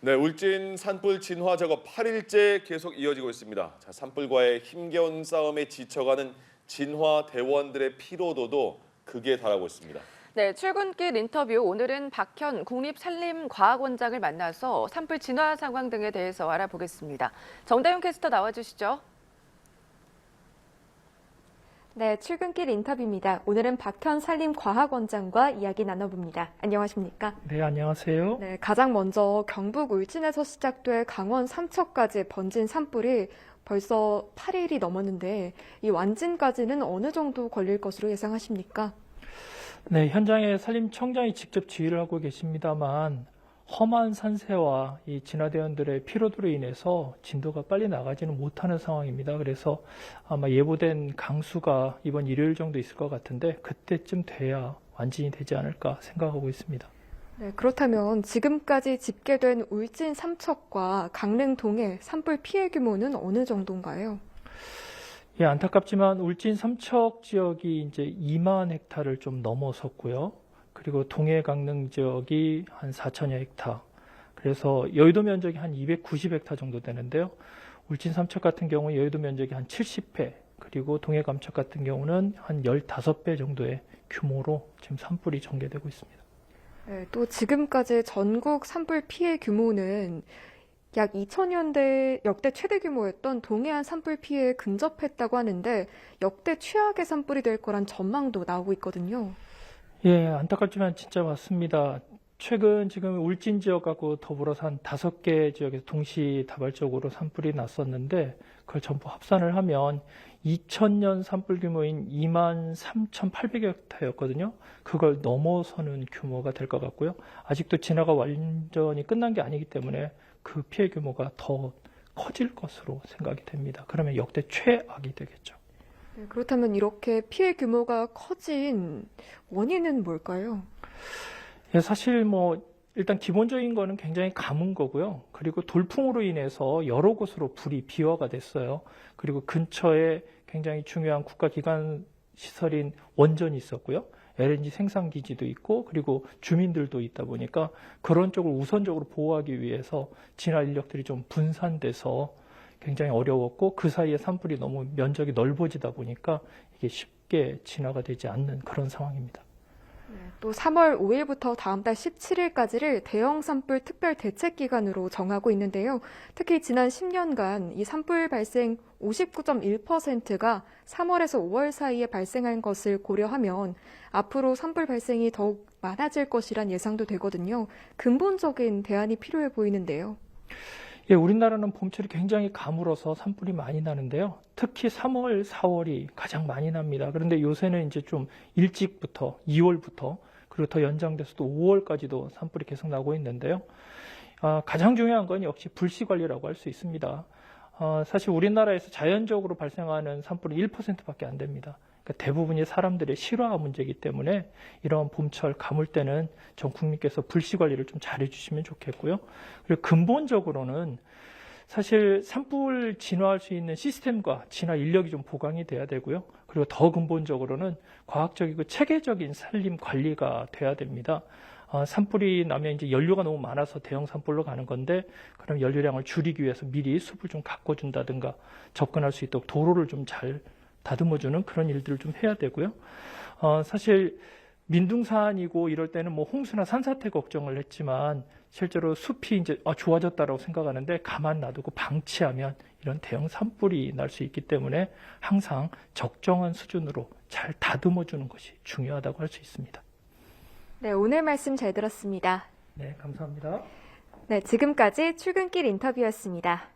네, 울진 산불 진화 작업 8일째 계속 이어지고 있습니다. 자, 산불과의 힘겨운 싸움에 지쳐가는 진화 대원들의 피로도도 극에 달하고 있습니다. 네, 출근길 인터뷰 오늘은 박현 국립산림과학원장을 만나서 산불 진화 상황 등에 대해서 알아보겠습니다. 정다윤 캐스터 나와주시죠. 네, 출근길 인터뷰입니다. 오늘은 박현 산림과학원장과 이야기 나눠봅니다. 안녕하십니까? 네, 안녕하세요. 네, 가장 먼저 경북 울진에서 시작돼 강원 삼척까지 번진 산불이 벌써 8일이 넘었는데 이 완진까지는 어느 정도 걸릴 것으로 예상하십니까? 네, 현장에 산림청장이 직접 지휘를 하고 계십니다만 험한 산세와 이 진화대원들의 피로도로 인해서 진도가 빨리 나가지는 못하는 상황입니다. 그래서 아마 예보된 강수가 이번 일요일 정도 있을 것 같은데 그때쯤 돼야 완진이 되지 않을까 생각하고 있습니다. 네, 그렇다면 지금까지 집계된 울진 삼척과 강릉 동해 산불 피해 규모는 어느 정도인가요? 예, 안타깝지만 울진 삼척 지역이 이제 2만 헥타를 좀 넘어섰고요. 그리고 동해 강릉 지역이 한 4천여 헥타. 그래서 여의도 면적이 한 290헥타 정도 되는데요. 울진 삼척 같은 경우는 여의도 면적이 한 70배, 그리고 동해 감척 같은 경우는 한 15배 정도의 규모로 지금 산불이 전개되고 있습니다. 네, 또 지금까지 전국 산불 피해 규모는 약 2000년대 역대 최대 규모였던 동해안 산불 피해에 근접했다고 하는데 역대 최악의 산불이 될 거란 전망도 나오고 있거든요. 예, 안타깝지만 진짜 맞습니다. 최근 지금 울진 지역하고 더불어서 한 5개 지역에서 동시다발적으로 산불이 났었는데 그걸 전부 합산을 하면 2000년 산불 규모인 23,800헥타였거든요. 그걸 넘어서는 규모가 될 것 같고요. 아직도 진화가 완전히 끝난 게 아니기 때문에 그 피해 규모가 더 커질 것으로 생각이 됩니다. 그러면 역대 최악이 되겠죠. 네, 그렇다면 이렇게 피해 규모가 커진 원인은 뭘까요? 예, 사실 일단 기본적인 거는 굉장히 가문 거고요. 그리고 돌풍으로 인해서 여러 곳으로 불이 비화가 됐어요. 그리고 근처에 굉장히 중요한 국가기관 시설인 원전이 있었고요. LNG 생산기지도 있고 그리고 주민들도 있다 보니까 그런 쪽을 우선적으로 보호하기 위해서 진화 인력들이 좀 분산돼서 굉장히 어려웠고 그 사이에 산불이 너무 면적이 넓어지다 보니까 이게 쉽게 진화가 되지 않는 그런 상황입니다. 네, 또 3월 5일부터 다음 달 17일까지를 대형 산불 특별 대책 기간으로 정하고 있는데요. 특히 지난 10년간 이 산불 발생 59.1%가 3월에서 5월 사이에 발생한 것을 고려하면 앞으로 산불 발생이 더욱 많아질 것이란 예상도 되거든요. 근본적인 대안이 필요해 보이는데요. 예, 우리나라는 봄철이 굉장히 가물어서 산불이 많이 나는데요. 특히 3월, 4월이 가장 많이 납니다. 그런데 요새는 이제 좀 일찍부터 2월부터 그리고 더 연장돼서도 5월까지도 산불이 계속 나고 있는데요. 가장 중요한 건 역시 불씨 관리라고 할 수 있습니다. 사실 우리나라에서 자연적으로 발생하는 산불은 1%밖에 안 됩니다. 그러니까 대부분이 사람들의 실화 문제이기 때문에 이런 봄철 가물 때는 전 국민께서 불씨 관리를 좀 잘해 주시면 좋겠고요. 그리고 근본적으로는 사실 산불 진화할 수 있는 시스템과 진화 인력이 좀 보강이 돼야 되고요. 그리고 더 근본적으로는 과학적이고 체계적인 산림 관리가 돼야 됩니다. 산불이 나면 이제 연료가 너무 많아서 대형 산불로 가는 건데 그럼 연료량을 줄이기 위해서 미리 숲을 좀 가꿔준다든가 접근할 수 있도록 도로를 좀 잘 다듬어주는 그런 일들을 좀 해야 되고요. 사실 민둥산이고 이럴 때는 홍수나 산사태 걱정을 했지만 실제로 숲이 이제 좋아졌다라고 생각하는데 가만 놔두고 방치하면 이런 대형 산불이 날 수 있기 때문에 항상 적정한 수준으로 잘 다듬어주는 것이 중요하다고 할 수 있습니다. 네, 오늘 말씀 잘 들었습니다. 네, 감사합니다. 네, 지금까지 출근길 인터뷰였습니다.